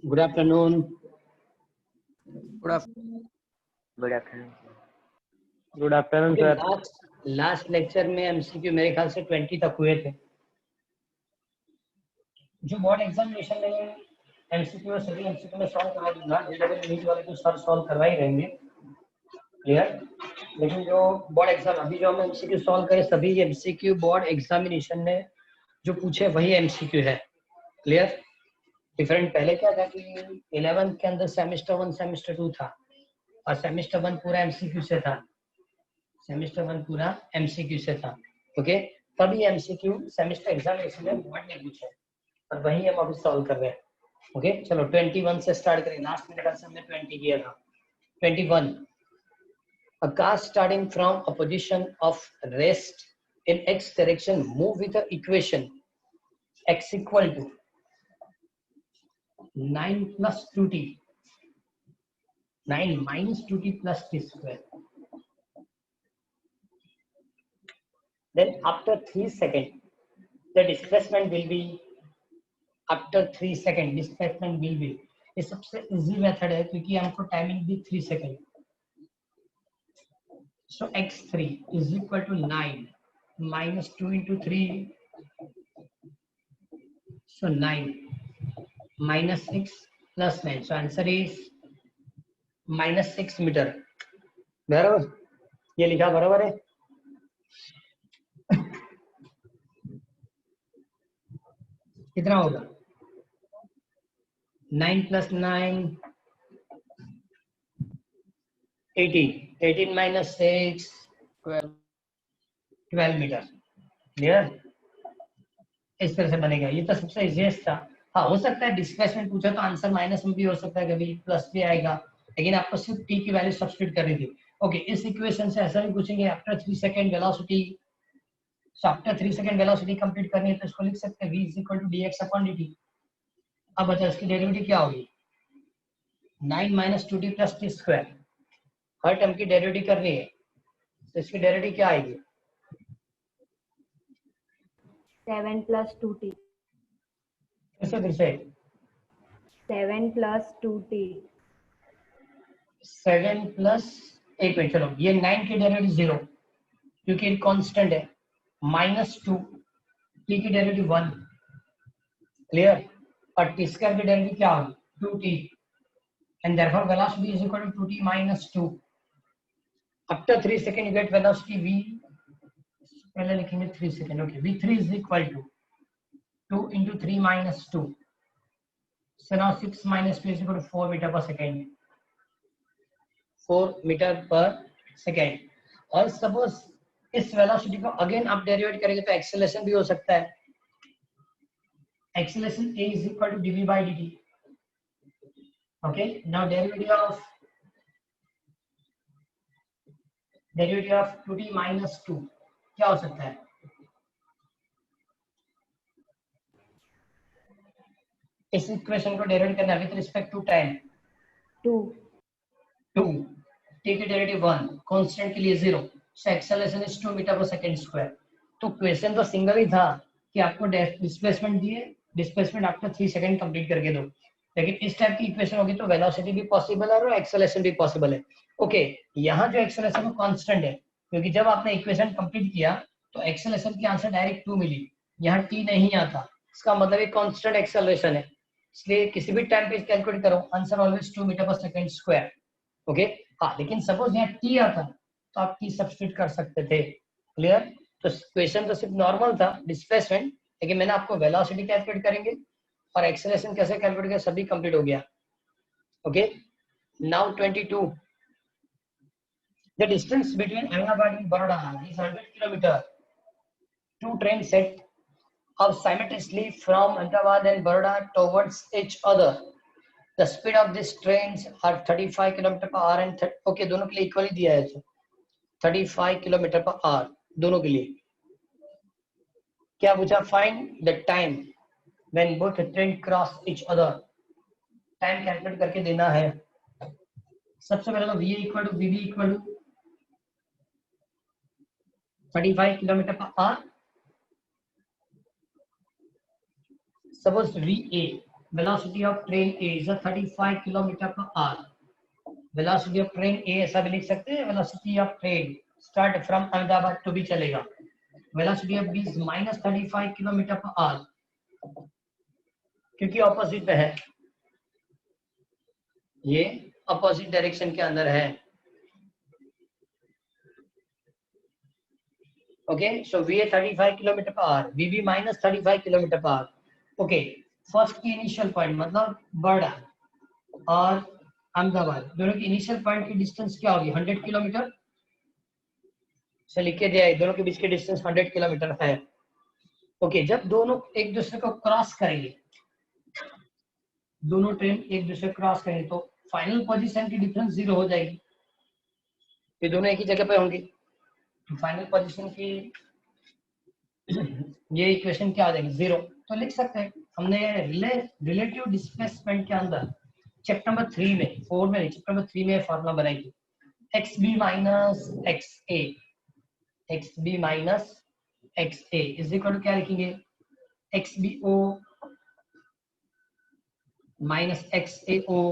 Good afternoon. Good afternoon. Good afternoon. Good afternoon sir. Last lecture में MCQ मेरे ख्याल से 20 तक हुए थे। जो बोर्ड एग्जामिनेशन में एमसीक्यू सभी एमसीक्यू में सॉल्व करवा दूंगा, नीट वाले तो सर सॉल्व करवा ही रहेंगे, क्लियर। लेकिन जो बोर्ड एग्जाम अभी जो हम एमसीक्यू सॉल्व करें सभी एमसीक्यू बोर्ड एग्जामिनेशन में जो पूछे वही एमसीक्यू है, क्लियर। डिफरेंट पहले क्या था कि 11th के अंदर सेमेस्टर 1 सेमेस्टर 2 था और सेमेस्टर 1 पूरा एमसीक्यू से था, सेमेस्टर 1 पूरा एमसीक्यू से था, ओके। तभी एमसीक्यू सेमेस्टर एग्जामिनेशन में बोर्ड ने पूछे और वही हम अभी सॉल्व कर रहे हैं, ओके। चलो 21 से स्टार्ट करें। लास्ट में हमने 20 किया था। 21, a car starting from a position of rest in x direction move with the equation x equal to 9 plus 2t, 9 minus 2t plus t square. Then after 3 seconds, the displacement will be, after 3 seconds displacement will be, ये सबसे easy method है क्योंकि हमको timing भी 3 second. So x3 is equal to 9 minus 2 into 3, so 9 minus 6 plus 9, so answer is minus 6 metre. बराबर, ये लिखा बराबर है। कितना होगा 9 plus 9 18, 18 minus 6 12 मीटर, क्लियर। इस तरह से बनेगा। ये तो सबसे इजीएस्ट था। हाँ, हो सकता है डिस्प्लेसमेंट पूछा तो आंसर माइनस में भी हो सकता है, कभी प्लस भी आएगा, लेकिन आपको सिर्फ टी की वैल्यू सब्स्टिट्यूट करनी थी, ओके। इस इक्वेशन से ऐसा भी पूछेंगे after 3 second velocity, so after 3 second velocity complete करनी है तो इसको लिख सकते हैं v is equal to dx upon dt। अब बचा इसकी डेरिवेटिव क्या होगी 9 minus 2t plus t square। हर टर्म की डेरिवेटिव करनी है तो इसकी डेरिवेटिव क्या आएगी 7 plus 2t। फिर से 7 plus 2t। 7 प्लस, एक मिनट चलो, ये 9 की डेरिवेटिव 0 क्योंकि कांस्टेंट है, माइनस 2 t की डेरिवेटिव 1, क्लियर। और t स्क्वायर की डेरिवेटिव क्या होगी 2t, and therefore velocity is equal to 2t minus 2। After 3 second you get velocity v, पहले लिखेंगे 3 second, okay. v3 is equal to 2 into 3 minus 2, so now 6 minus 2 is equal to 4 meter per second, 4 meter per second। और suppose इस velocity को again आप derivative करेंगे तो acceleration भी हो सकता है। Acceleration a is equal to dv by dt, okay। now derivative of 2t minus 2 क्या हो सकता है इस इक्वेशन को डेरिवेट करना with respect to time 2 t की डेरिवेटिव 1, कांस्टेंट के लिए 0, so acceleration is 2 metre per second square. तो क्वेश्चन तो सिंगल ही था कि आपको डिस्प्लेसमेंट दिए, डिस्प्लेसमेंट आफ्टर 3 सेकंड कंप्लीट करके दो, लेकिन इस टाइप की इक्वेशन होगी तो वेलोसिटी भी पॉसिबल है और एक्सेलरेशन भी पॉसिबल है, ओके। यहाँ जो एक्सेलरेशन है कांस्टेंट है क्योंकि जब आपने इक्वेशन कंप्लीट किया तो एक्सेलरेशन की आंसर डायरेक्ट 2 मिली, यहाँ t नहीं आता, इसका मतलब ये कांस्टेंट एक्सेलरेशन है, इसलिए किसी भी टाइम पे कैलकुलेट करो answer always 2 metre per second square, okay. हाँ, लेकिन सपोज यहाँ t आता तो आप t सब्स्टिट्यूट कर सकते थे, क्लियर। तो क्वेश्चन तो सिर्फ नॉर्मल था डिस्प्लेसमेंट, लेकिन मैंने आपको वेलोसिटी कैलकुलेट करेंगे और एक्सेलरेशन कैसे कैलकुलेट करें सभी कंप्लीट हो गया, okay. Now 22, the distance between Ahmedabad and Baroda is 100 kilometre. Two train set of simultaneously from Ahmedabad and Baroda towards each other. The speed of these trains are 35 km per hour and okay, दोनों के लिए equally दिया है, 35 km per hour दोनों के लिए। क्या पूछा find the time when both train cross each other, time calculate करके देना है। सबसे पहले तो v equal to vb equal to 35 km per hour। Suppose VA velocity of train A is a 35 km/h. Velocity of train A ऐसा भी लिख सकते हैं, velocity of train start from Ahmedabad to भी चलेगा. Velocity of B is -35 km/h, क्योंकि opposite पे है, ये ऑपोजिट डायरेक्शन के अंदर है. Okay, so VA 35 km/h, VB -35 km/h. Okay, first की इनिशियल पॉइंट मतलब बड़ा और अहमदाबाद दोनों की इनिशियल पॉइंट की डिस्टेंस क्या होगी? 100 किलोमीटर से लिख के दिया है, दोनों के बीच की डिस्टेंस 100 किलोमीटर है. ओके, जब दोनों एक दूसरे को क्रॉस करेंगे, दोनों ट्रेन एक दूसरे को क्रॉस करेंगे तो फाइनल पोजीशन की डिफरेंस 0 हो जाएगी. ये दोनों एक ही जगह पे होंगे, तो फाइनल पोजीशन की ये इक्वेशन क्या आ जाएगी? 0. तो लिख सकते हैं हमने रिलेटिव डिस्प्लेसमेंट के अंदर चैप्टर नंबर 3 में, 4 में, चैप्टर नंबर 3 में फॉर्मूला बनाई थी. xb minus xa is equal to क्या लिखेंगे? xbo minus xao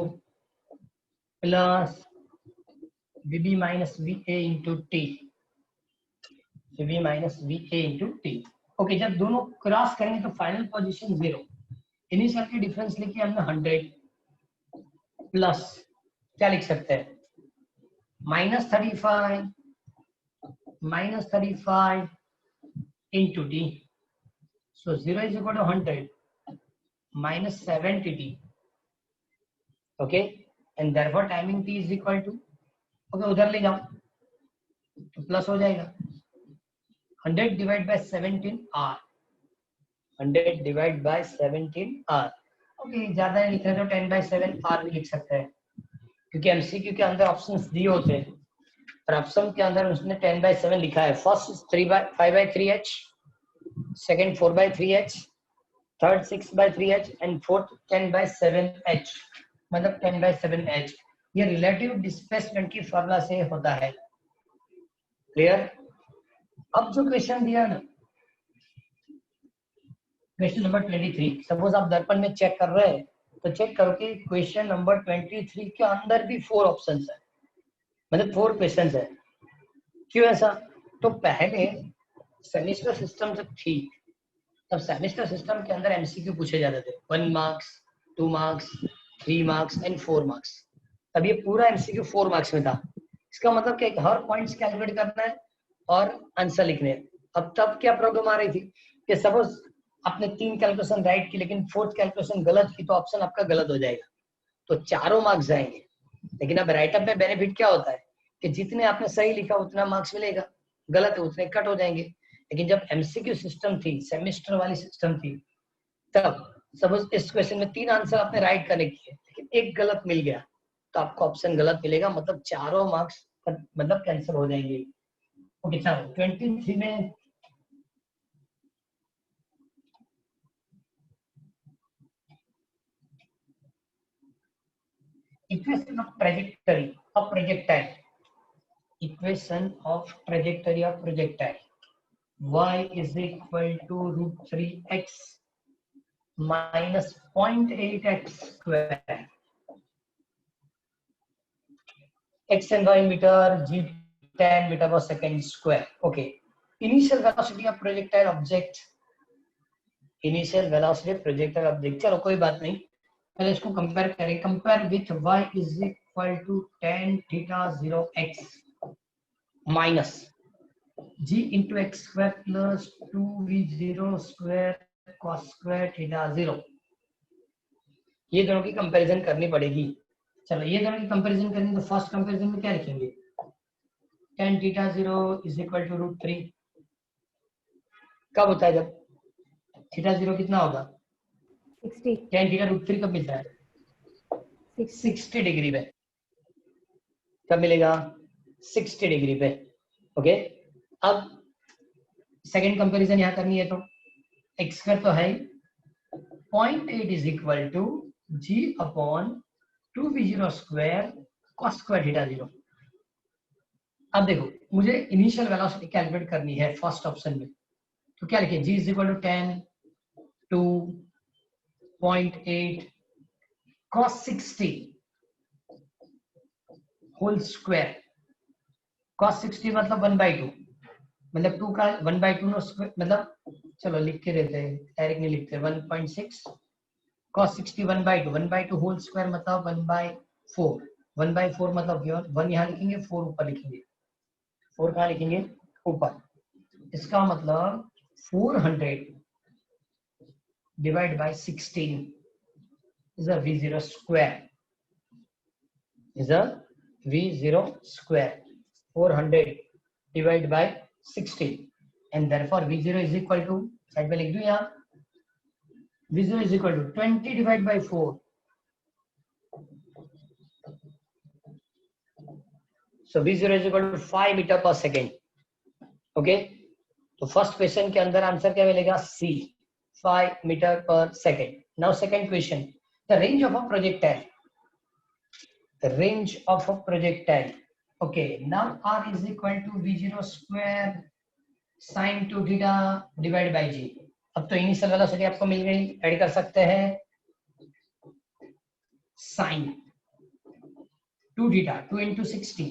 plus vb minus va into t. vb minus va into t. Okay, जब दोनों क्रॉस करेंगे तो फाइनल पोजीशन 0. इनिशियल की डिफरेंस लिखी हमने 100 प्लस क्या लिख सकते हैं? -35 into t. So 0 is equal to 100 minus 70t. Okay, and therefore timing t is equal to, okay, उधर ले जाओ तो प्लस हो जाएगा 100 divide bye 17 r. 100 divide bye 17 r. Okay, ज्यादा नहीं लिख रहे तो 10/7 r भी लिख सकते हैं, क्योंकि एमसीक्यू के अंदर ऑप्शंस दिए होते हैं और ऑप्शन के अंदर उसने 10/7 लिखा है. First 5/3h, second 4/3h, third 6/3h and fourth 10/7h, मतलब 10/7h. ये रिलेटिव डिस्प्लेसमेंट की फॉर्मूला से होता है. क्लियर? अब जो क्वेश्चन दिया ना, क्वेश्चन नंबर 23, सपोज आप दर्पण में चेक कर रहे हैं तो चेक करो कि क्वेश्चन नंबर 23 के अंदर भी 4 ऑप्शंस है, मतलब 4 क्वेश्चंस है. क्यों ऐसा? तो पहले सेमेस्टर सिस्टम जब थी तब सेमेस्टर सिस्टम के अंदर एमसीक्यू पूछे जाते थे, 1 marks, 2 marks, 3 marks and 4 marks. तब ये पूरा एमसीक्यू 4 मार्क्स में था. इसका मतलब क्या, हर पॉइंट्स कैलकुलेट करना है और आंसर लिखने हैं. अब तब क्या प्रॉब्लम आ रही थी कि सपोज आपने 3 कैलकुलेशन राइट की लेकिन 4th कैलकुलेशन गलत की तो ऑप्शन आपका गलत हो जाएगा, तो चारों मार्क्स जाएंगे. लेकिन अब राइटअप में बेनिफिट क्या होता है कि जितने आपने सही लिखा उतना मार्क्स मिलेगा, गलत है उतने कट हो जाएंगे. लेकिन जब एमसीक्यू सिस्टम थी, सेमेस्टर वाली सिस्टम थी, तब सपोज इस क्वेश्चन में 3 आंसर आपने राइट करने किए लेकिन एक गलत मिल गया तो आपको ऑप्शन गलत मिलेगा, मतलब चारों मार्क्स मतलब कैंसिल हो जाएंगे. ओके, चलो 23 में equation of trajectory of projectile, equation of trajectory of projectile y is equal to √3x minus 0.8x square, x and y metre, g 10 metre per second square. Okay, initial velocity of projectile object, initial velocity of projectile object. चलो कोई बात नहीं, पहले इसको compare करें. Compare with y is equal to tan theta 0x minus g into x square plus 2v0 square cos square theta 0. ये दोनों की कंपैरिजन करनी पड़ेगी. चलो ये दोनों की कंपैरिजन करनी, तो फर्स्ट कंपैरिजन में क्या लिखेंगे? tan theta 0 is equal to √3. कब होता है? जब थीटा 0 कितना होगा? 60. tan theta √3 कब मिलता है? 60 डिग्री पे. कब मिलेगा? 60 डिग्री पे. ओके, अब सेकेंड कंपैरिजन यहाँ करनी है तो x स्क्वायर तो है, 0.8 is equal to g upon 2v0 square cos square theta 0. अब देखो मुझे इनिशियल वेलोसिटी कैलकुलेट करनी है फर्स्ट ऑप्शन में, तो क्या लिखे? g is equal to 10 2 0.8 cos 60 whole square. cos 60 मतलब 1/2, मतलब 2 का 1/2 नो स्क्वायर, मतलब चलो लिख के देते हैं, डायरेक्ट नहीं लिखते। 1.6 cos 60 1/2 होल स्क्वायर मतलब 1/4। 1/4 मतलब 1 यहाँ लिखेंगे, 4 ऊपर लिखेंगे। 4 कहाँ लिखेंगे? ऊपर। इसका मतलब 400 divide by 16 is a V0 square. Is a V0 square. 400 divided by 16, and therefore V0 is equal to, side में लिख दूं यहाँ, V0 is equal to 20 divided by 4. So V0 is equal to 5 meter per second. Okay, तो first question के अंदर answer क्या मिलेगा? C, 5 meter per second. Now second question, the range of a projectile. The range of a projectile. Okay, now R is equal to V0 square sin 2 theta divided by G. अब तो initial velocity आपको मिल गई, add कर सकते हैं sin 2 theta 2 into 60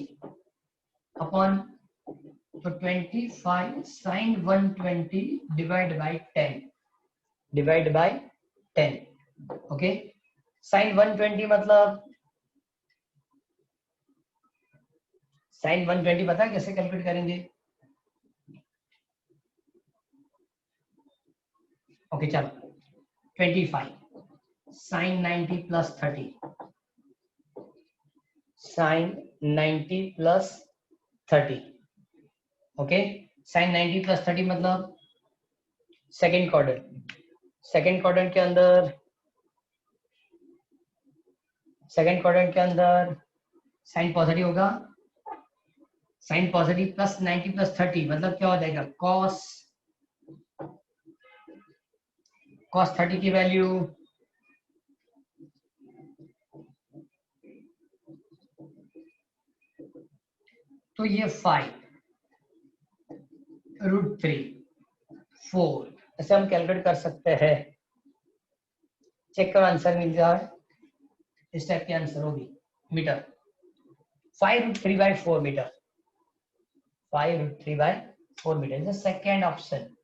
upon तो 25 sin 120 divided by 10 divided by 10. Okay, sin 120 मतलब sin 120 पता है कैसे कैलकुलेट करेंगे? ओके चलो 25 sin 90 plus 30 sin 90 plus 30. Okay, sin 90 plus 30 मतलब सेकेंड क्वाड्रेंट। सेकेंड क्वाड्रेंट के अंदर साइन पॉजिटिव होगा। साइन पॉजिटिव प्लस 90 प्लस 30 मतलब क्या हो जाएगा? cos 30 की वैल्यू तो ये 5 √3 4 ऐसे हम कैलकुलेट कर सकते हैं। चेक करो आंसर मिल जाए, इस टाइप की आंसर होगी metre. 5√3/4 metre, 5√3/4 metre is the second option.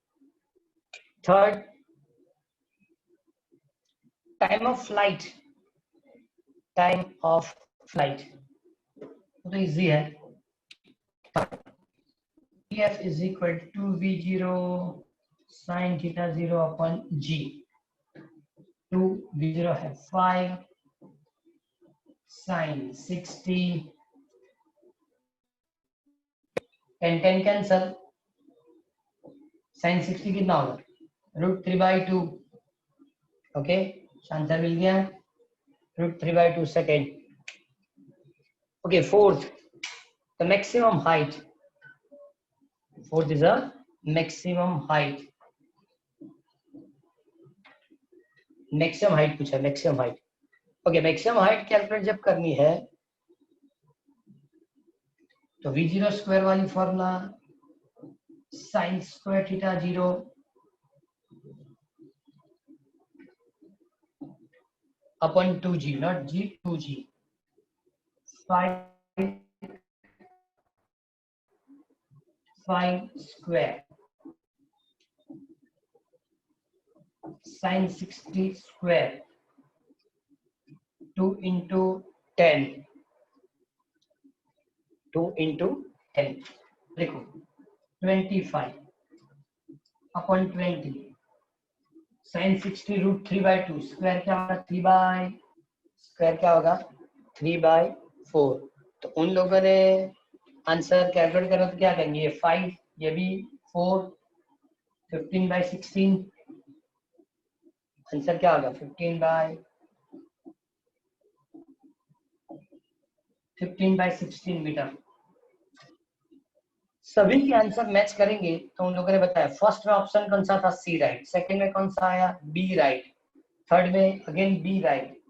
Third, time of flight. Time of flight तो इजी है। F is equal to V0 sin theta 0 upon G. 2 V0 है 5 sin 60 10 कैंसल। sin 60 कितना होगा? √3/2। Okay, answer मिल गया √3/2 second. Okay, fourth, the maximum height. Fourth is a maximum height. Maximum height पूछा, maximum height. Okay, maximum height calculate जब करनी है तो V0 स्क्वायर वाली formula sin square theta 0 upon 2G, not G, 2G 5 square sin 60 square 2 into 10 देखो 25 upon 20 sin 60 √3/2 square क्या होगा? 3/4। तो उन लोगों ने आंसर कैलकुलेट करना तो क्या करेंगे? ये 5, ये भी 4, 15/16 आंसर क्या होगा? 15/16 मीटर। सभी के आंसर मैच करेंगे तो उन लोगों ने बताया फर्स्ट में ऑप्शन कौन सा था? सी राइट। सेकंड में कौन सा आया? B right. थर्ड में अगेन बी राइट,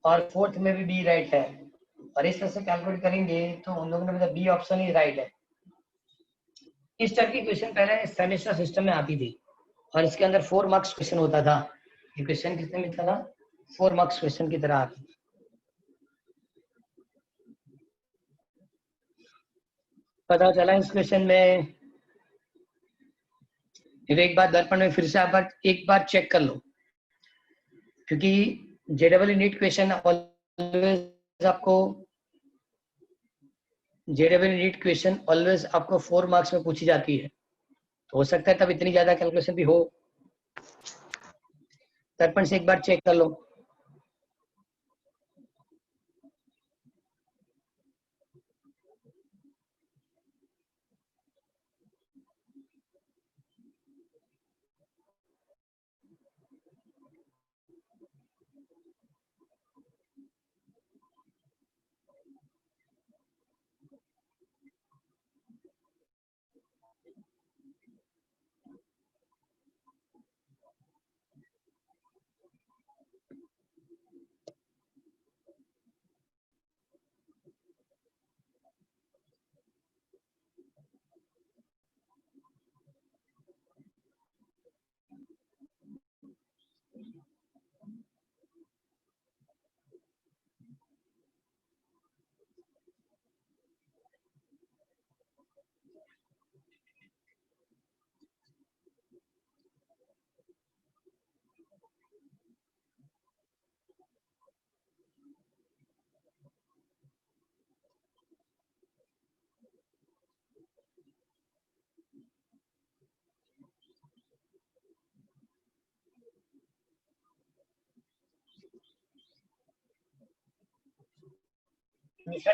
और फोर्थ में भी बी राइट है। और इस तरह से कैलकुलेट करेंगे तो उन लोगों ने बताया बी ऑप्शन ही राइट है। इस टाइप की क्वेश्चन पहले सेमेस्टर सिस्टम में आती थी और इसके अंदर 4 मार्क्स क्वेश्चन होता था। ये क्वेश्चन कितने मिलता था? 4 मार्क्स क्वेश्चन की तरह आती है। पता चला इस क्वेश्चन में? एक बार दर्पण में फिर से आप एक बार चेक कर लो, क्योंकि जेडब्ल्यू नीट क्वेश्चन ऑलवेज आपको आपको 4 मार्क्स में पूछी जाती है, तो हो सकता है तब इतनी ज्यादा कैलकुलेशन भी हो। दर्पण से एक बार चेक कर लो।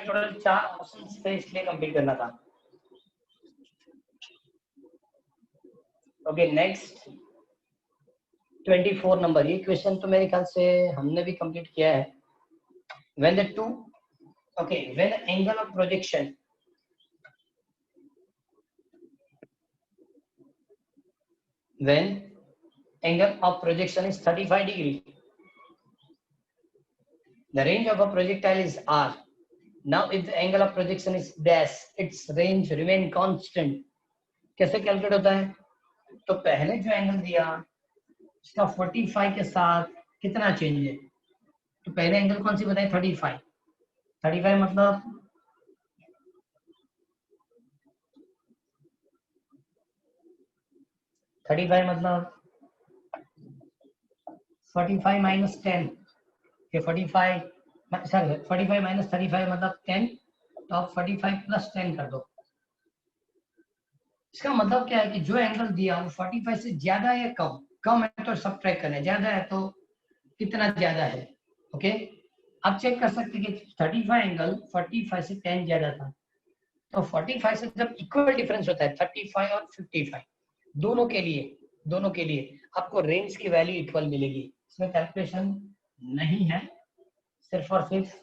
टोटल 4 ऑप्शंस थे, इसलिए कंप्लीट करना था। Okay, next 24 number. ये क्वेश्चन तो मेरे ख्याल से हमने भी कंप्लीट किया है। when the angle of projection when angle of projection is 35 degree, the range of a projectile is r. Now if the angle of projection is dash, its range remain constant. कैसे calculate होता है? तो पहले जो angle दिया इसका 45 के साथ कितना चेंज है, तो पहले एंगल कौन सी बताए? 35 मतलब 45 माइनस 10, 45 माइनस 35 मतलब 10, तो आप 45 प्लस 10 कर दो। इसका मतलब क्या है कि जो एंगल दिया वो 45 से ज्यादा है या कम? कम है तो सब्ट्रैक्ट करना है, ज्यादा है तो कितना ज्यादा है। ओके, आप चेक कर सकते हैं कि 35 एंगल 45 से 10 ज्यादा था, तो 45 से जब इक्वल डिफरेंस होता है 35 और 55, दोनों के लिए आपको रेंज की वैल्यू इक्वल मिलेगी। इसमें कैलकुलेशन नहीं है, सिर्फ और सिर्फ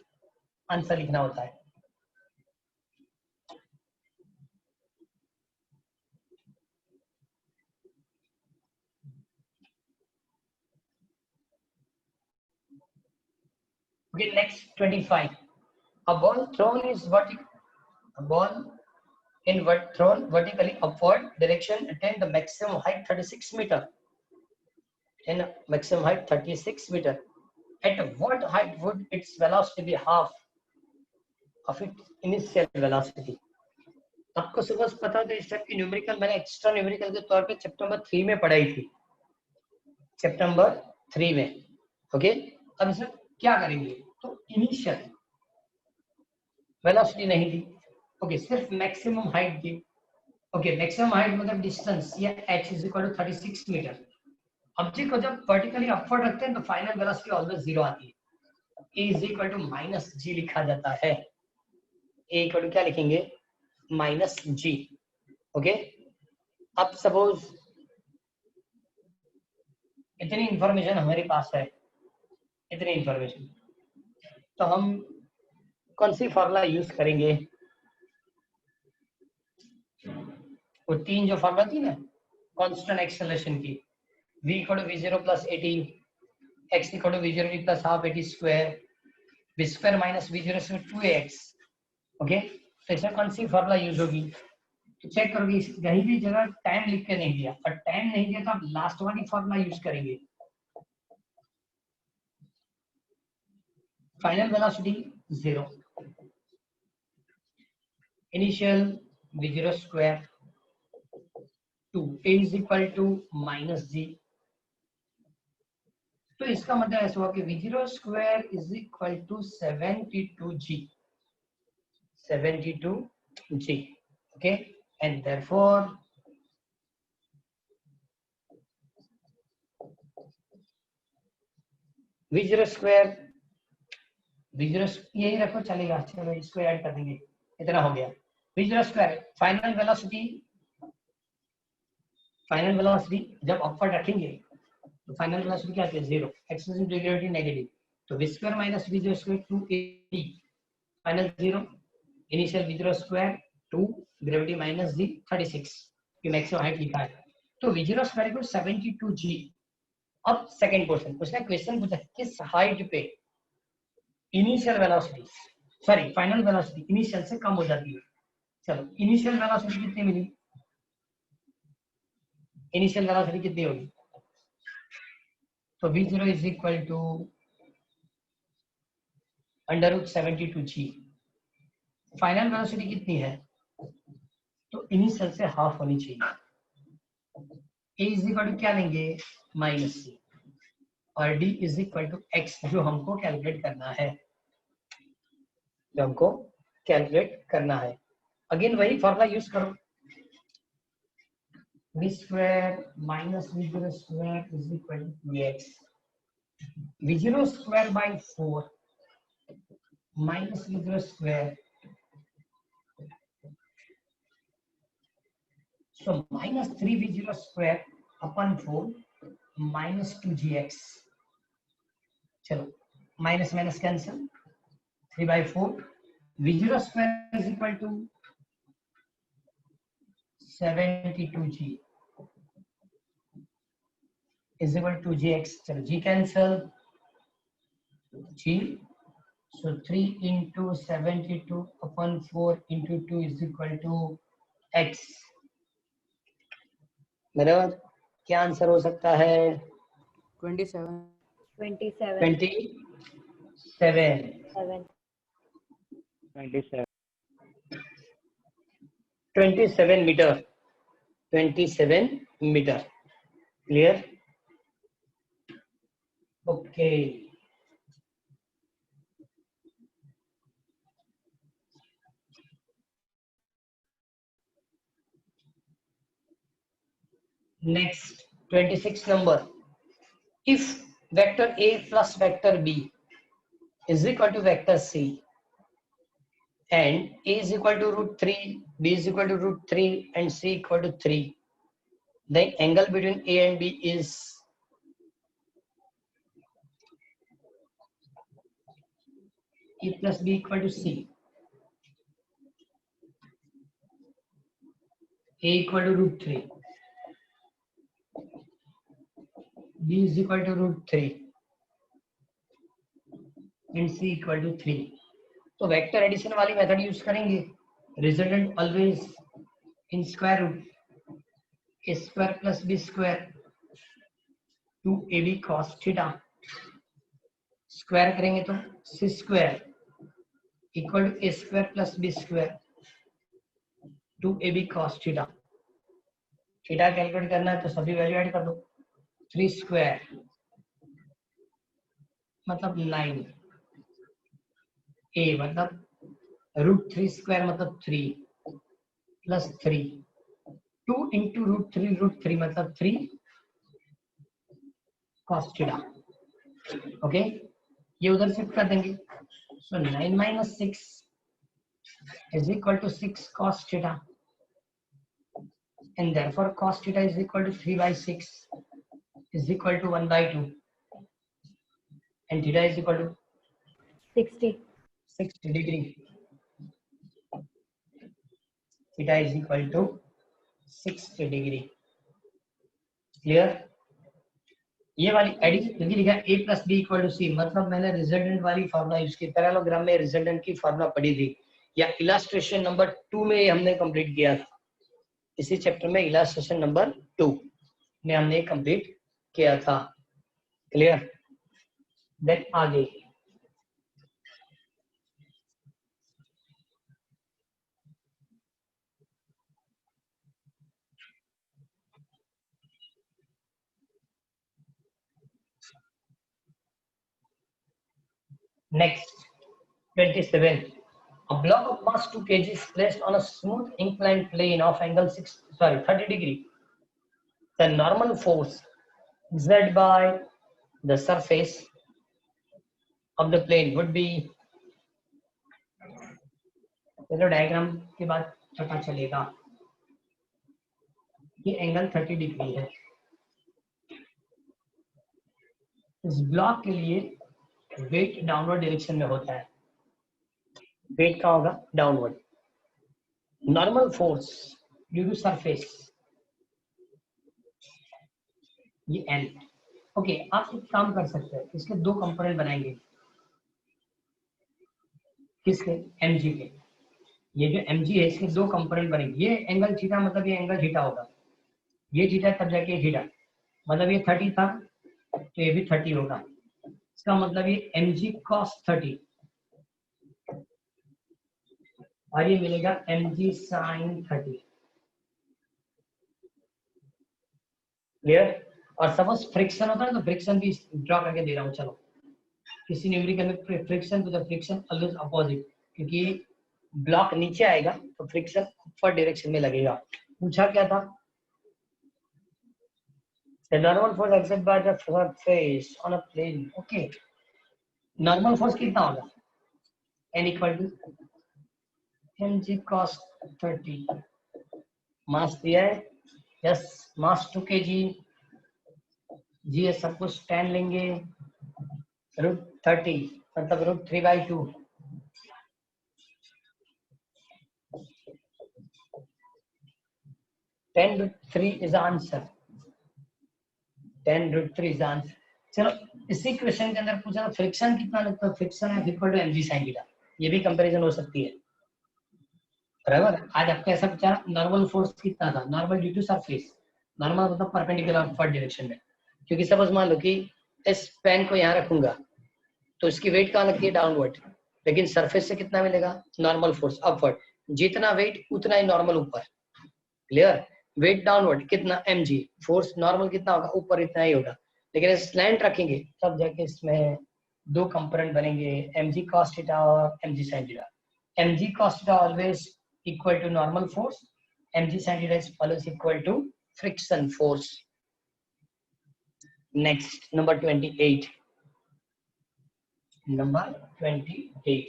आंसर लिखना होता है। Okay, next 25. A ball thrown vertically upward direction attain the maximum height 36 meter. In maximum height 36 meter. At what height would its velocity be half of its initial velocity? आपको सुबह पता था इस टाइप की numerical मैंने extra numerical के तौर पे चैप्टर नंबर 3 में पढ़ाई थी, चैप्टर नंबर 3 में। ओके, अब इसमें क्या करेंगे? तो इनिशियल वेलोसिटी नहीं दी, ओके, सिर्फ मैक्सिमम हाइट दी। ओके, मैक्सिमम हाइट मतलब डिस्टेंस, या h is equal to 36 metre. Object को जब वर्टिकली अपवर्ड रखते हैं तो फाइनल वेलोसिटी ऑलवेज 0 आती है। a is equal to minus G लिखा जाता है। a इक्वल टू क्या लिखेंगे? Minus G. ओके, अब सपोज इतनी इंफॉर्मेशन हमारे पास है, इतनी इंफॉर्मेशन, तो हम कौन सी फॉर्मूला यूज करेंगे? वो 3 जो फॉर्मूला थी ना कांस्टेंट एक्सेलरेशन की, v equal to v0 plus 80, x equal to v0 plus half 80 square, v square minus v0 से 2ax। ओके, तो इसमें कौन सी फॉर्मूला यूज होगी? तो चेक करोगे, कहीं भी जगह टाइम लिख के नहीं दिया, और टाइम नहीं दिया तो आप लास्ट वाली फॉर्मूला यूज करेंगे। Final velocity 0, initial v0 square 2, a is equal to -g। तो इसका मतलब ऐसा हुआ कि v0 square is equal to 72g, 72g, okay. And therefore v0 square, v0 यही रखो चलेगा, चलो इसको ऐड कर देंगे, इतना हो गया। v0 स्क्वायर फाइनल वेलोसिटी जब अपवर्ड रखेंगे तो फाइनल वेलोसिटी क्या आती है 0, एक्सेसिव डेरिवेटिव नेगेटिव, तो v square minus v0 square 2a, final 0, initial v0 square 2, gravity minus g 36, ये मैक्सिमम हाइट लिखा है। तो v0 स्क्वायर इक्वल 72g। अब सेकंड क्वेश्चन, उसने क्वेश्चन पूछा किस हाइट पे initial velocity, sorry final velocity initial से कम हो जाती है। चलो इनिशियल वेलोसिटी कितनी मिली, इनिशियल वेलोसिटी कितनी होगी, तो v0 is equal to √72g। Final velocity कितनी है, तो इनिशियल से हाफ होनी चाहिए। a इज इक्वल टू क्या लेंगे -c, और d is equal to x, जो हमको कैलकुलेट करना है, जो हमको कैलकुलेट करना है। अगेन वही फॉर्मूला यूज करो, v square minus v0 square is equal to 2x, v0 square by 4 minus v0 square, so minus 3v0 square upon 4 minus 2gx। चलो minus minus cancel, 3/4, v0 square is equal to 72g is equal to gx। चलो g cancel, g, so 3 into 72 upon 4 into 2 is equal to x। बराबर, क्या answer हो सकता है 27 27 27 27 27 metre, 27 metre. Clear, okay. Next 26 number, if vector a plus vector b is equal to vector c and a is equal to √3, b is equal to √3 and c equal to 3, the angle between a and b is a plus b equal to c, a equal to √3, b is equal to √3 and c equal to 3। तो vector addition वाली method use करेंगे, resultant always in square root, a square plus b square 2ab cos theta, square करेंगे तो c square equal to a square plus b square 2ab cos theta. Theta calculate करना है तो सभी value add कर दो, 3 square मतलब 9, a मतलब √3 स्क्वायर मतलब 3 प्लस 3, 2 इंटू √3 मतलब 3 cos थीटा। ओके, ये उधर शिफ्ट कर देंगे, सो 9 minus 6 is equal to 6 cos theta, and therefore cos theta is equal to 3/6 is equal to 1/2, and theta is equal to 60 60 degree, theta is equal to 60 degree। Clear, ये वाली addition लिखा a plus b equal to c, मतलब मैंने resultant वाली formula use की, parallelogram में resultant की formula पढ़ी थी, या इलास्ट्रेशन नंबर 2 में हमने कंप्लीट किया था, इसी चैप्टर में इलास्ट्रेशन नंबर 2 में हमने कंप्लीट किया था। क्लियर, देन आगे Next, 27. A block of mass 2 kg is placed on a smooth inclined plane of angle 30 degree. The normal force Z by the surface of the plane would be, चलो diagram के बाद पता चलेगा। ये angle 30 degree है। इस block के लिए वेट डाउनवर्ड डायरेक्शन में होता है। वेट का होगा downward. Normal force due to surface, ये एन। ओके, आप एक काम कर सकते हैं, इसके दो कंपोनेंट बनाएंगे। किसके? mg के। ये जो mg है इसके दो कंपोनेंट बनेंगे। ये एंगल थीटा मतलब ये एंगल थीटा होगा, ये थीटा तब जाके ये थीटा, मतलब ये 30 था तो ये भी 30 होगा। इसका मतलब ये mg cos 30 और ये मिलेगा mg sin 30। क्लियर? और सपोज फ्रिक्शन होता है तो फ्रिक्शन भी ड्रॉ करके दे रहा हूँ। चलो, किसी न्यूमेरिकल में फ्रिक्शन तो द फ्रिक्शन ऑलवेज अपोजिट, क्योंकि ब्लॉक नीचे आएगा तो फ्रिक्शन ऊपर डायरेक्शन में लगेगा। पूछा क्या था? The normal force exerted by the surface on a plane. Okay. Normal force कितना होगा? n equal to mg cos 30। Mass दिया है, यस, मास 2 kg, जी है सब कुछ 10 लेंगे, √30 मतलब √3/2। (10√3) is the answer। 10√3 is the answer। चलो, इसी क्वेश्चन के अंदर पूछा फ्रिक्शन कितना लगता है? फ्रिक्शन है equal to mg sin theta. ये भी कंपैरिजन हो सकती है, बराबर। आज आपको ऐसा पूछा नॉर्मल फोर्स कितना था? Normal due to surface, normal मतलब परपेंडिकुलर अपवर्ड डायरेक्शन में। क्योंकि सपोज मान लो कि इस पेन को यहाँ रखूंगा तो इसकी वेट कहाँ लगती है? डाउनवर्ड, लेकिन सरफेस से कितना मिलेगा? Normal force upward. जितना वेट उतना ही नॉर्मल ऊपर। क्लियर? वेट डाउनवर्ड कितना? mg, फोर्स नॉर्मल कितना होगा? ऊपर इतना ही होगा। लेकिन स्लैंट रखेंगे तब जाके इसमें दो कंपोनेंट बनेंगे, mg cos थीटा और mg sin theta. mg cos theta always equal to normal force, mg sin theta is always equal to friction force. Next, number 28। Number 28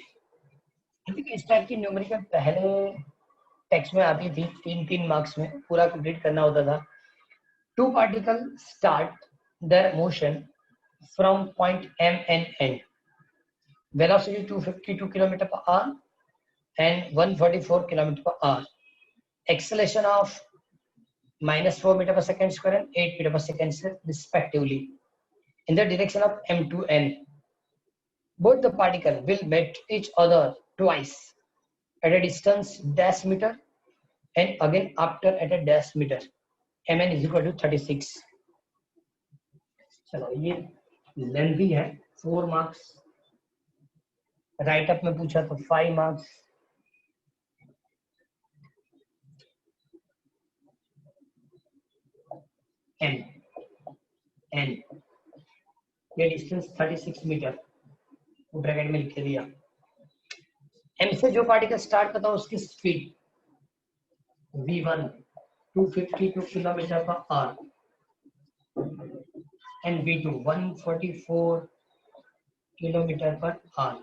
इस टाइप की न्यूमेरिकल पहले टेक्स्ट में आती थी, 3 मार्क्स में पूरा कंप्लीट करना होता था। Two particle start their motion from point m and n, velocity 252 km/h and 144 km/h, acceleration of -4 m/s² and 8 m/s respectively in the direction of m to n. Both the particles will meet each other twice at a distance dash meter and again after at a dash meter. mn is equal to 36. चलो, ये lengthy है, 4 marks. Right up में पूछा तो 5 marks. n ये distance 36 metre bracket में लिख के दिया। m से जो पार्टिकल स्टार्ट करता है उसकी speed v1 252 km/h and v2 144 km/h।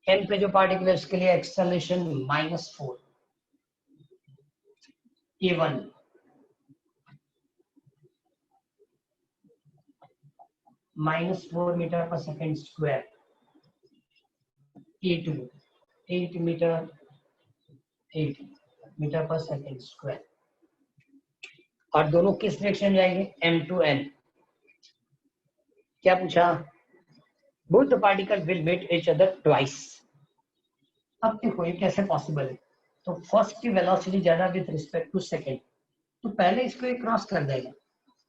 m पे जो पार्टिकल है उसके लिए acceleration -4, a1 -4 m/s², a2 8 m/s²। और दोनों किस डायरेक्शन में जाएंगे? m to n। क्या पूछा? Both the particle will meet each other twice. अब देखो ये कैसे पॉसिबल है? तो फर्स्ट की वेलोसिटी ज्यादा विद रिस्पेक्ट टू सेकंड, तो पहले इसको ये क्रॉस कर देगा,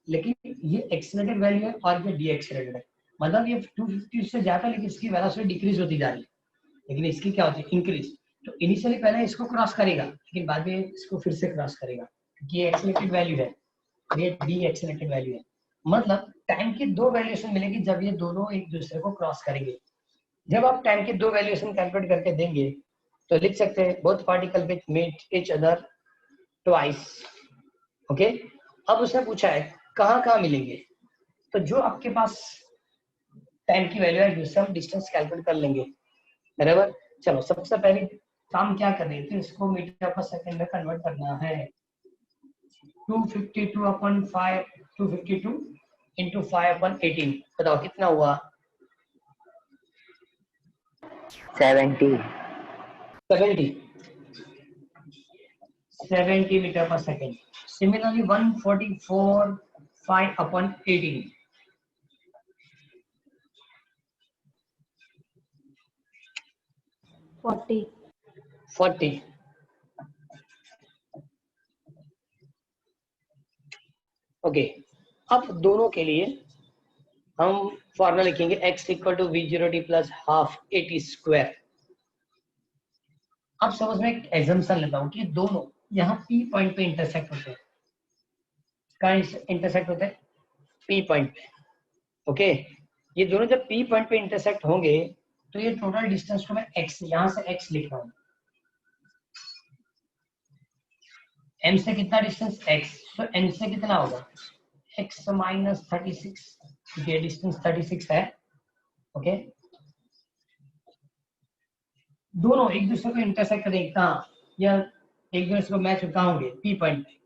लेकिन ये एक्सेलरेटेड वैल्यू है और ये डीएक्सेलरेटेड है, मतलब ये 250 से ज्यादा, लेकिन इसकी वेलोसिटी डिक्रीज होती जा रही है, लेकिन इसकी क्या होती है? इंक्रीज। तो इनिशियली पहले इसको क्रॉस करेगा, लेकिन बाद में इसको फिर से क्रॉस करेगा, क्योंकि ये एक्सेलरेटेड वैल्यू है, ये डीएक्सेलरेटेड वैल्यू है। मतलब टाइम की दो वैल्यूएशन मिलेगी जब ये दोनों एक दूसरे को क्रॉस करेंगे। जब आप टाइम की दो वैल्यूएशन कैलकुलेट करके देंगे तो लिख सकते हैं both particle which meet each other twice. Okay, अब उसने पूछा है कहाँ कहाँ मिलेंगे, तो जो आपके पास टाइम की वैल्यू है उससे हम डिस्टेंस कैलकुलेट कर लेंगे, बराबर। चलो सबसे पहले काम क्या कर रहे हैं, तो इसको मीटर पर सेकंड में कन्वर्ट करना है। 252 अपन 5, 252 इंटू 5 अपन 18, बताओ कितना हुआ? 70. 70 मीटर पर सेकेंड। सिमिलरली 144 5 अपन 18, 40। ओके, अब दोनों के लिए हम फॉर्मूला लिखेंगे x equal to v0t plus half at square. अब सपोज मैं एक एजम्पशन लेता हूँ कि दोनों यहाँ P पॉइंट पे इंटरसेक्ट होते हैं। कहाँ इंटरसेक्ट होते हैं? P पॉइंट पे। ओके, ये दोनों जब P पॉइंट पे इंटरसेक्ट होंगे तो ये टोटल डिस्टेंस को मैं x, यहाँ से x लिख रहा हूँ। m से कितना डिस्टेंस x, तो n से कितना होगा x माइनस 36, क्योंकि ये डिस्टेंस 36 है। ओके, दोनों एक दूसरे को इंटरसेक्ट करेंगे कहाँ, या एक दूसरे को मैच कहाँ होंगे? P पॉइंट पे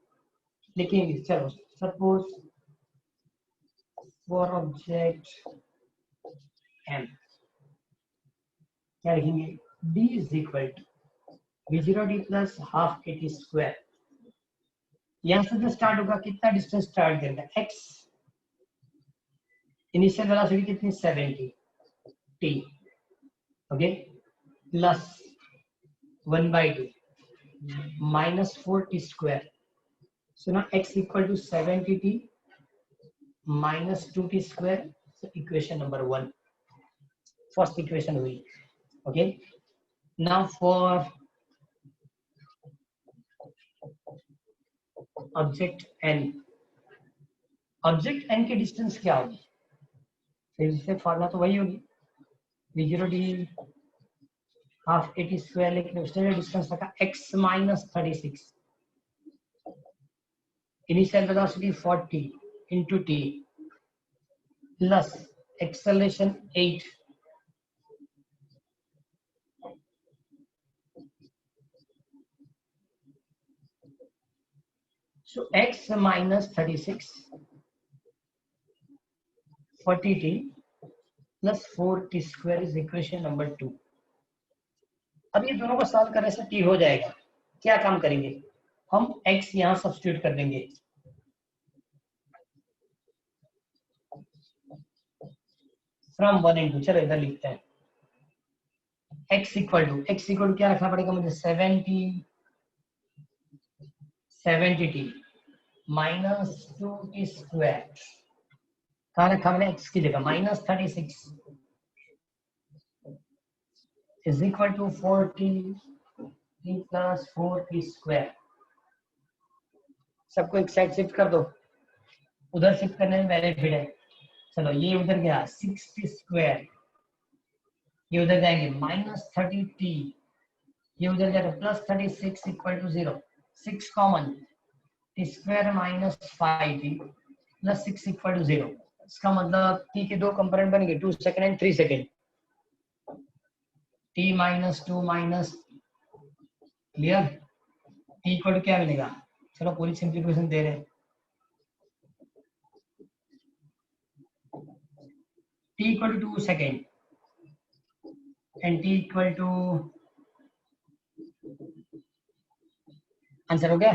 लिखेंगे। चलो सपोज फॉर ऑब्जेक्ट m क्या लिखेंगे, d is equal to v0d plus half at square. यहाँ से जो स्टार्ट होगा कितना डिस्टेंस स्टार्ट करेगा x, इनिशियल वेलोसिटी कितनी 70 t, okay, plus 1/2 minus 4t square. So ना x equal to 70t minus 2t square. So equation number 1 first equation हुई। Okay, now for object n, object n की distance क्या होगी, फिर से formula तो वही होगी v0d हाफ at स्क्वायर, लेकिन उसने जो डिस्टेंस रखा x minus 36, initial velocity 40 into t plus acceleration 8, so x minus 36 40t plus 4t square is equation number 2। अब ये दोनों को सॉल्व करने से t हो जाएगा। क्या काम करेंगे हम, x यहाँ सब्स्टिट्यूट कर देंगे, फ्रॉम 1 into, चलो इधर लिखते हैं x इक्वल टू क्या रखना पड़ेगा मुझे, 70t माइनस 2t स्क्वायर, कहाँ रखा मैंने x की जगह, minus 36 is equal to 40t plus 4t square. सबको एक साइड शिफ्ट कर दो, उधर शिफ्ट करने में बेनिफिट है। चलो ये उधर गया 60 स्क्वायर, ये उधर जाएंगे माइनस 30t, ये उधर जाएगा plus 36 equal to 0, 6 common, t square minus 5t plus 6 equal to 0। इसका मतलब t के दो कंपोनेंट बनेंगे 2 second and 3 second, t minus 2 minus, clear, t equal to क्या मिलेगा, चलो पूरी सिंप्लीफिकेशन दे रहे हैं, t equal to 2 second and t equal to, answer हो गया।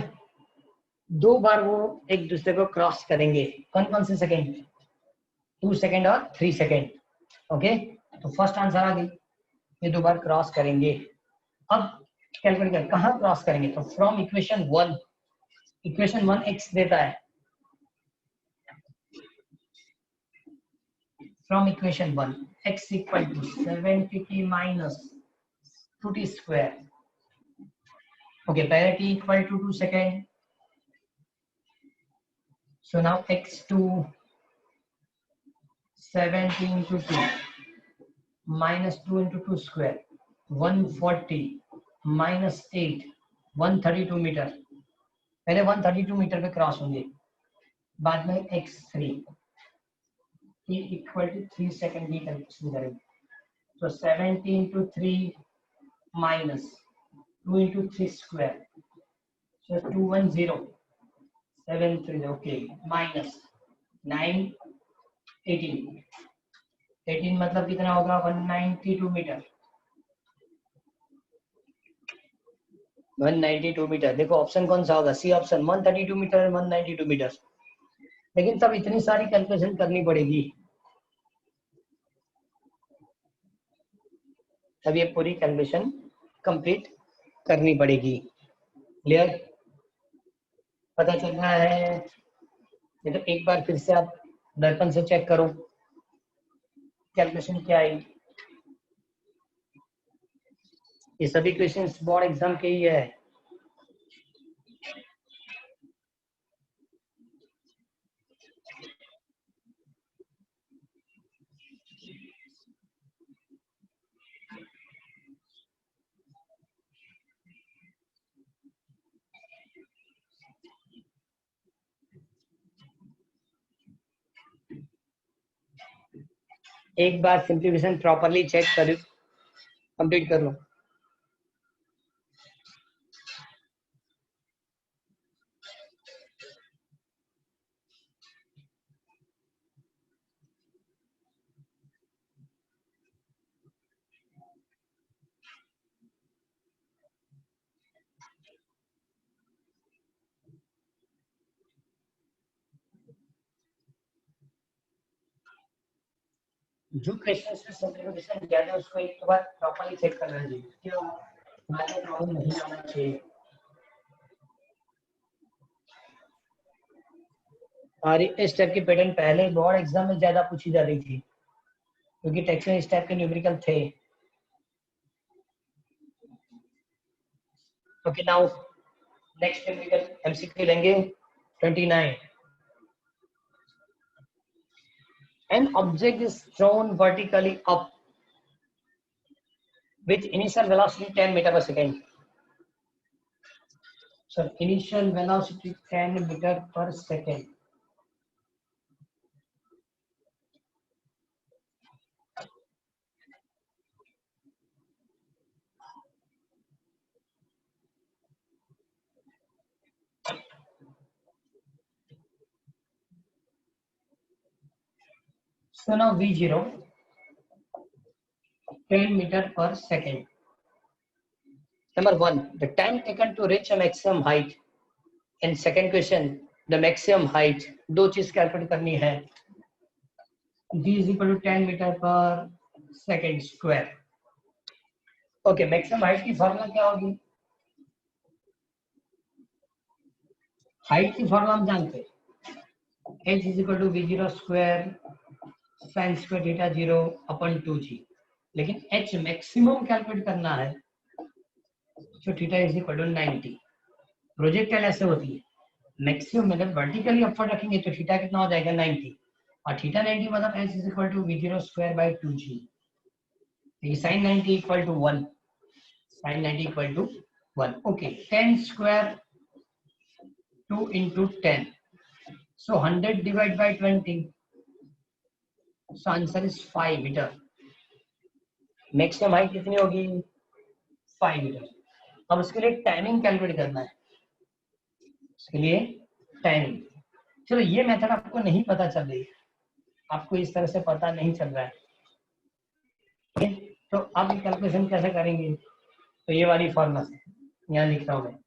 दो बार वो एक दूसरे को क्रॉस करेंगे, कौन कौन से सेकंड, 2 सेकंड और 3 सेकंड। ओके, तो फर्स्ट आंसर आ गई, ये दो बार क्रॉस करेंगे। अब कैलकुलेट कर कहाँ क्रॉस करेंगे, तो फ्रॉम इक्वेशन 1, इक्वेशन 1 x देता है, from equation 1 x equal to 70t minus 2t square. Okay, पहले t equal to 2 second, so now x2 70 into 2 minus 2 into 2 square 140 minus 8 132 metre. पहले 132 मीटर पे क्रॉस होंगे, बाद में x3 इक्वल टू 3 सेकंड की calculation करेंगे. तो 70 into 3 minus 2 into 3 square, so 210 73, okay, minus 9 18 18 मतलब कितना होगा 192 मीटर. 192 मीटर. देखो ऑप्शन कौन सा होगा, सी ऑप्शन. 132 metre 192 metre. लेकिन तब इतनी सारी कैलकुलेशन करनी पड़ेगी, तब ये पूरी कैलकुलेशन कंप्लीट करनी पड़ेगी. क्लियर? पता चल रहा है? ये तो एक बार फिर से आप दर्पण से चेक करो कैलकुलेशन क्या आई. ये सभी क्वेश्चंस बोर्ड एग्जाम के ही है. एक बार सिंप्लीफिकेशन प्रॉपर्ली चेक कर कंप्लीट कर लो. जो क्वेश्चन में सिंप्लीफिकेशन किया है उसको एक बार प्रॉपर्ली चेक करना चाहिए, क्यों बाद में प्रॉब्लम नहीं आना चाहिए. और इस टाइप की पैटर्न पहले बोर्ड एग्जाम में ज्यादा पूछी जा रही थी, क्योंकि टेक्स्ट में इस टाइप के न्यूमेरिकल थे. Okay, now next numerical MCQ लेंगे 29. An object is thrown vertically up with initial velocity 10 meter per second. So initial velocity 10 meter per second. So now V0 10 meter per second. Number 1, the time taken to reach a maximum height. And second question, the maximum height. दो चीज calculate करनी है. V is equal to 10 meter per second square. Okay, maximum height की formula क्या होगी? Height की formula हम जानते हैं, h is equal to V0 square sin square theta 0 upon 2g. लेकिन h मैक्सिमम कैलकुलेट करना है, जो theta is equal to 90. Projectile ऐसे होती है, मैक्सिमम अगर वर्टिकली अपवर्ड रखेंगे तो थीटा कितना हो जाएगा 90, और थीटा 90 मतलब h is equal to V0 square by 2g. ये sin 90 equal to 1, sin 90 equal to 1. Okay, 10 square 2 into 10, so 100 divided by 20, so answer is 5 meter. Maximum height कितनी होगी? 5 मीटर. अब उसके लिए टाइमिंग कैलकुलेट करना है, उसके लिए टाइमिंग. चलो ये मेथड आपको नहीं पता चल रही है, आपको इस तरह से पता नहीं चल रहा है, okay? तो अब कैलकुलेशन कैसे करेंगे? तो ये वाली फॉर्मूला यहाँ लिख रहा हूँ मैं,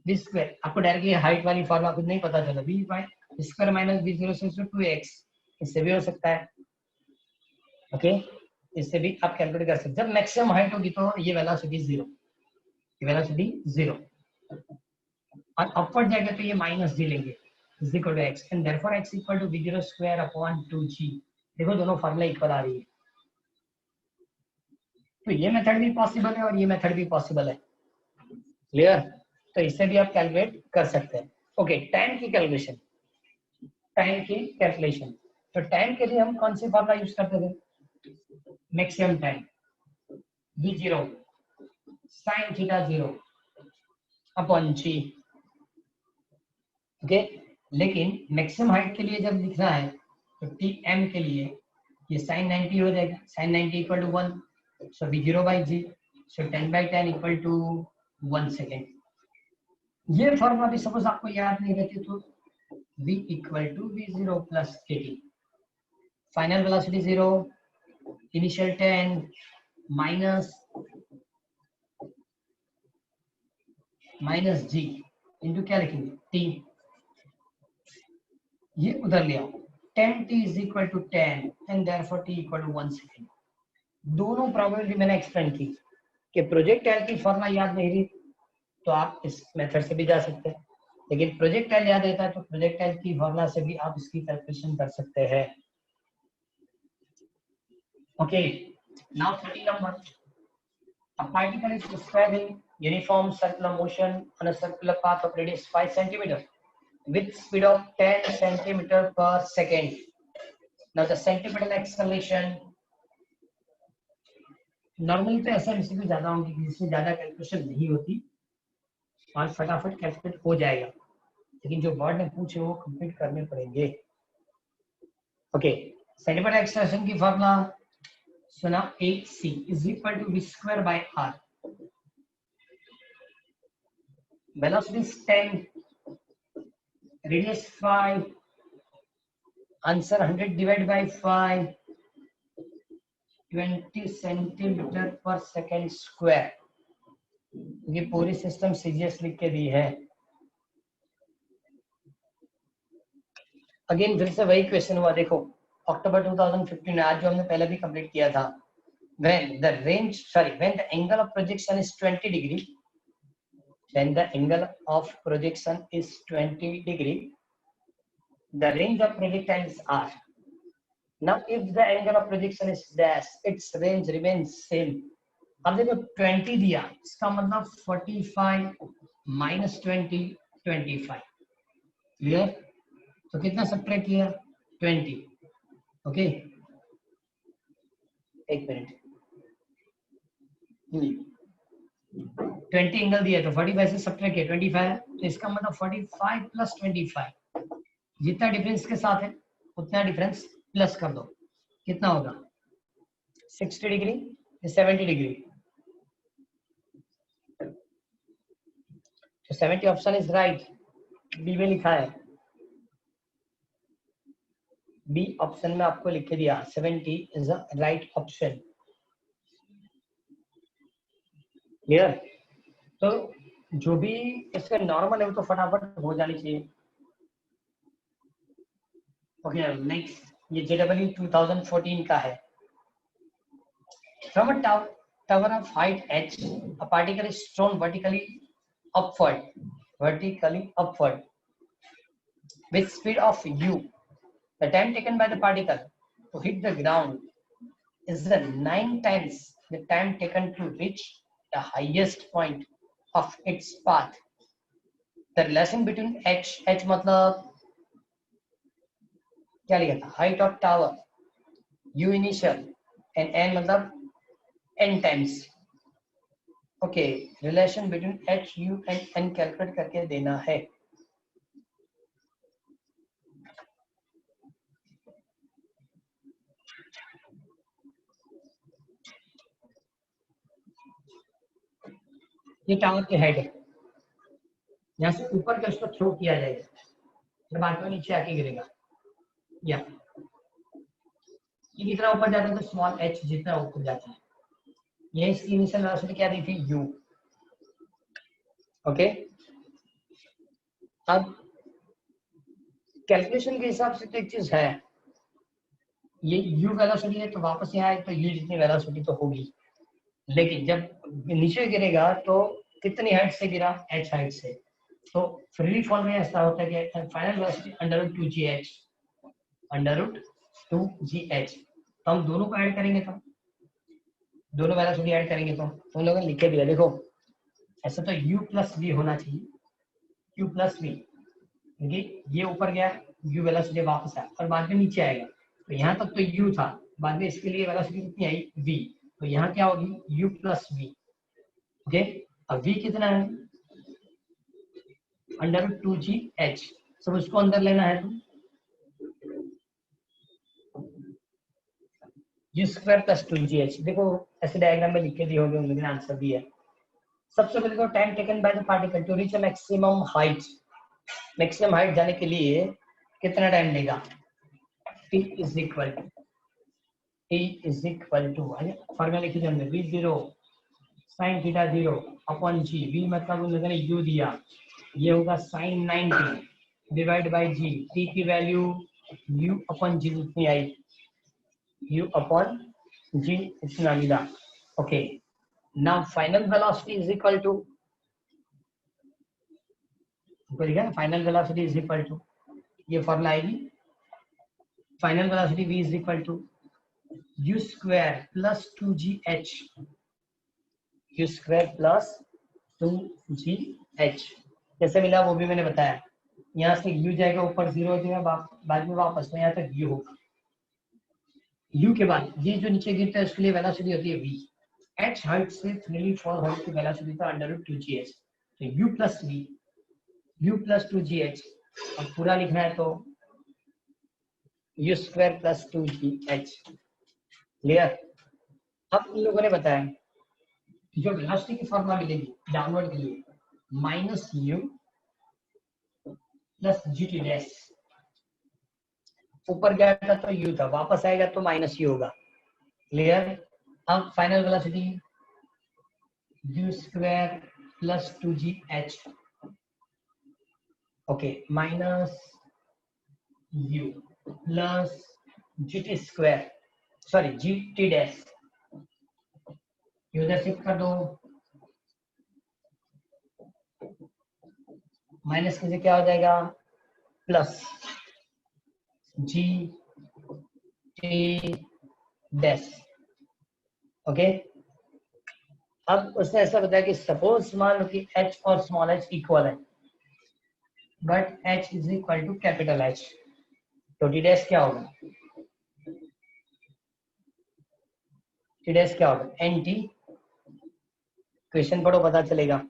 v स्क्वायर. आपको डायरेक्टली हाइट वाली फॉर्मूला कुछ नहीं पता चला, v bye square minus V0 से 2x. इससे भी हो सकता है, ओके, इससे भी आप कैलकुलेट कर सकते हैं. जब मैक्सिमम हाइट होगी तो ये वेलोसिटी 0, ये वेलोसिटी 0, और अपवर्ड जाएगा तो ये माइनस जी लेंगे, is equal to x, and therefore x equal to V0 square upon 2g. देखो दोनों फार्मूला इक्वल आ रही है, तो ये मेथड भी पॉसिबल है और ये मेथड भी पॉसिबल है. क्लियर? तो इससे भी आप कैलकुलेट कर सकते हैं. ओके, टाइम की कैलकुलेशन, टाइम की कैलकुलेशन. तो टाइम के लिए हम कौन सी फॉर्मूला यूज करते थे? Maximum time v0 sin theta 0 upon g। Okay, लेकिन मैक्सिमम हाइट के लिए जब लिखना है तो tm के लिए ये sin 90 हो जाएगा, sin 90 equal to 1, so v0 by g, so 10/10 equal to 1 second. ये फॉर्मूला भी सपोज आपको याद नहीं रहती तो v equal to v0 plus kt, final velocity 0, initial 10 minus g into क्या लिखेंगे t, ये उधर ले आओ, 10t is equal to 10 and therefore t equal to 1 second। दोनों प्रोबेबिलिटी मैंने एक्सप्लेन की कि प्रोजेक्टाइल की फॉर्मूला याद नहीं रही तो आप इस मेथड से भी जा सकते हैं, लेकिन प्रोजेक्टाइल याद रहता है तो प्रोजेक्टाइल की फॉर्मूला से भी आप इसकी कैलकुलेशन कर सकते हैं। Okay, now 30 number, a particle is describing uniform circular motion on a circular path of radius 5 cm with speed of 10 cm per second. Now the centripetal acceleration, normally तो ऐसा एमसीक्यू ज्यादा होंगे जिसमें ज्यादा कैलकुलेशन नहीं होती और फटाफट कैलकुलेट हो जाएगा, लेकिन जो वर्ड ने पूछे वो कंप्लीट करने पड़ेंगे। ओके, सेंटीमीटर एक्सटेंशन की फॉर्मूला सुना, AC is equal to v square by r, velocity 10, radius 5, answer 100 divide by 5, 20 centimetre पर सेकेंड स्क्वायर। ये पूरी सिस्टम सीजीएस लिख के दी है। अगेन फिर से वही क्वेश्चन हुआ, देखो अक्टूबर 2015 में, आज जो हमने पहले भी कंप्लीट किया था, when the angle of projection is 20 degree, when the angle of projection is 20 degree, the range of projectile is r. Now if the angle of projection is dash, its range remains same। अब देखो 20 दिया, इसका मतलब 45 minus 20 25, clear? तो कितना subtract किया? 20। Okay, एक minute, 20 angle दिया तो 45 से सब्ट्रैक्ट किया 25, तो इसका मतलब 45 प्लस 25, जितना डिफरेंस के साथ है उतना डिफरेंस प्लस कर दो, कितना होगा? 60 डिग्री, 70 डिग्री, तो 70 ऑप्शन इज राइट, बी में लिखा है, बी ऑप्शन में आपको लिख के दिया 70 is the right option. Clear? तो जो भी इसका नॉर्मल है वो तो फटाफट हो जानी चाहिए। ओके, नेक्स्ट ये JEE 2014 का है। From a tower of height h, a particle is thrown vertically upward with speed of u. The time taken by the particle to hit the ground is the 9 times the time taken to reach the highest point of its path. The relation between h मतलब क्या लिखा था? Height of tower, u initial and n मतलब n times. Okay, relation between h, u and n calculate करके देना है। ये tower की हाइट है, यहाँ से ऊपर के उसको थ्रो किया जाएगा, जब आदमी नीचे आके गिरेगा, या ये कितना ऊपर जाता है तो स्मॉल h जितना ऊपर जाता है, ये इसकी इनिशियल वेलोसिटी क्या दी थी? u। ओके, अब कैलकुलेशन के हिसाब से तो एक चीज है, ये u वेलोसिटी है तो वापस यहाँ आए तो u जितनी वेलोसिटी तो होगी, लेकिन जब नीचे गिरेगा तो कितनी हाइट से गिरा? h हाइट से, तो फ्री फॉल में ऐसा होता है कि फाइनल वेलोसिटी √2gh, तो हम दोनों को ऐड करेंगे, तो दोनों वेलोसिटी ऐड करेंगे तो उन लोगों ने लिख के दिया, देखो ऐसा तो u प्लस v होना चाहिए, u प्लस v, क्योंकि ये ऊपर गया u वेलोसिटी वापस आया और बाद में नीचे आएगा, तो यहाँ तक तो u था, बाद में इसके लिए वेलोसिटी कितनी आई v, तो यहाँ क्या होगी u प्लस v। ओके, अब v कितना है √2gh, सब उसको अंदर लेना है तो u² प्लस 2gh। देखो ऐसे डायग्राम में लिख के दिए होंगे, लेकिन आंसर भी है। सबसे पहले तो time taken by the particle to reach maximum height, maximum height जाने के लिए कितना टाइम लेगा, t is equal to formula लिखी हमने v0 sin theta 0 upon g, v मतलब उन लोगों ने u दिया, ये होगा sin 90 divide by g, t की वैल्यू u अपॉन g जितनी आई, u अपॉन g इतना मिला। Okay, now final velocity is equal to, final velocity is equal to, ये फॉर्मूला आएगी, final velocity v is equal to u² plus 2gh, u² plus 2gh कैसे मिला वो भी मैंने बताया। यहाँ से u जाएगा ऊपर 0 हो जाएगा, बाद में वापस में यहाँ तक u होगा, u के बाद ये जो नीचे गिरता है उसके लिए वेलोसिटी होती है v, h हाइट से फ्रीली फॉल हाइट की वेलोसिटी था √2gh, तो u plus v, u plus 2gh, अब पूरा लिखना है तो u² प्लस 2gh। क्लियर। अब इन लोगों ने बताया जो वेलोसिटी की फॉर्मूला मिलेगी डाउनवर्ड के लिए minus u plus gt dash, ऊपर गया था तो u था, वापस आएगा तो माइनस u होगा। क्लियर। अब final velocity u² plus 2gh, okay, minus u plus gt², sorry gt dash, उधर शिफ्ट कर दो, माइनस के से क्या हो जाएगा plus G T dash. Okay, अब उसने ऐसा बताया कि सपोज मान लो कि h और स्मॉल h इक्वल है, but h is equal to capital H, तो टी डैश क्या होगा, टी डैश क्या होगा एन टी, क्वेश्चन पढ़ो पता चलेगा,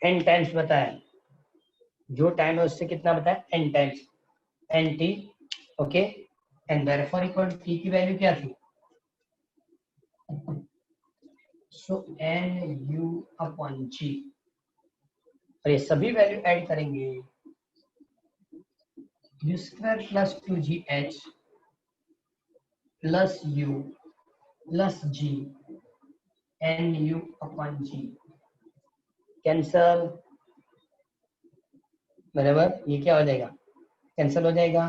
n टाइम्स बताया, जो टाइम है उससे कितना बताया n times, n t. Okay, and therefore equal t की वैल्यू क्या थी, so n u upon g, और ये सभी वैल्यू ऐड करेंगे u² plus 2gh plus u plus g n u upon g, cancel, बराबर ये क्या हो जाएगा कैंसल हो जाएगा,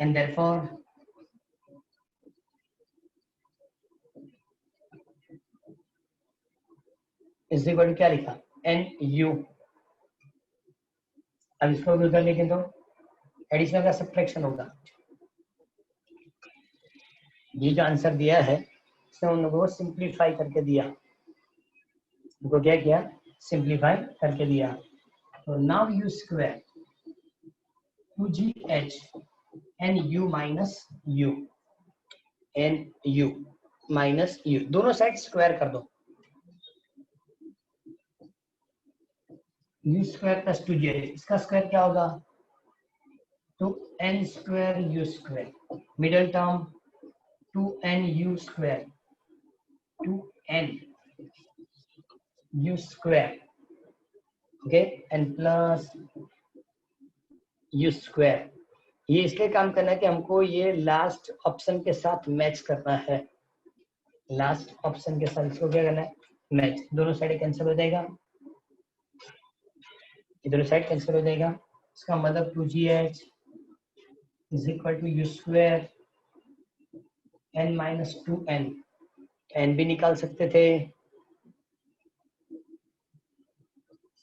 and therefore is equal to क्या लिखा एन यू। अब इसको भी उधर लिखें तो एडिशनल का सब्ट्रैक्शन होगा, ये जो आंसर दिया है इसने उन लोगों को सिंप्लीफाई करके दिया, उनको क्या किया सिंप्लीफाई करके दिया, तो now u² 2gh n u minus u, n u minus u, दोनों साइड स्क्वायर कर दो, u² प्लस 2gh, इसका स्क्वायर क्या होगा तो n² u², middle term 2n u², okay, and plus u², ये इसलिए काम करना है कि हमको ये लास्ट ऑप्शन के साथ मैच करना है, लास्ट ऑप्शन के साथ इसको क्या करना है मैच, दोनों साइड कैंसिल हो जाएगा, दोनों साइड कैंसिल हो जाएगा, इसका मतलब 2gh is equal to u² n minus 2n, n भी निकाल सकते थे,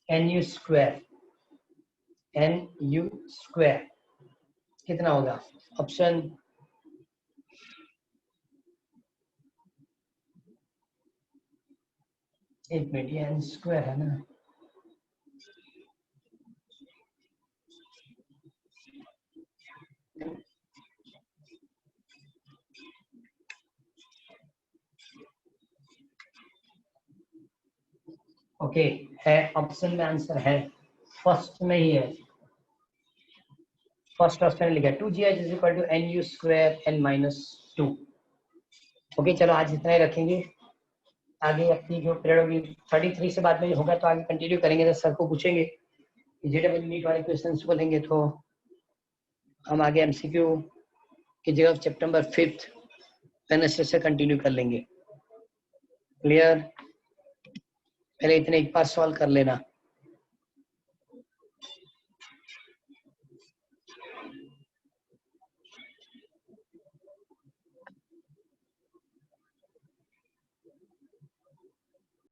nu² कितना होगा ऑप्शन एक मिनट, ये n² है ना, ओके है, ऑप्शन में आंसर है, फर्स्ट में ही है, फर्स्ट ऑप्शन लिखा है 2gh is equal to nu square n minus 2। Okay चलो आज इतना ही रखेंगे, आगे अपनी जो पीरियड होगी 33 से बाद में होगा तो आगे कंटिन्यू करेंगे, तो सर को पूछेंगे जेडबल नीट वाले क्वेश्चंस बोलेंगे तो हम आगे एमसीक्यू की जगह चैप्टर नंबर 5 वेडनेसडे से कंटिन्यू कर लेंगे। क्लियर? पहले इतने एक बार सॉल्व कर लेना।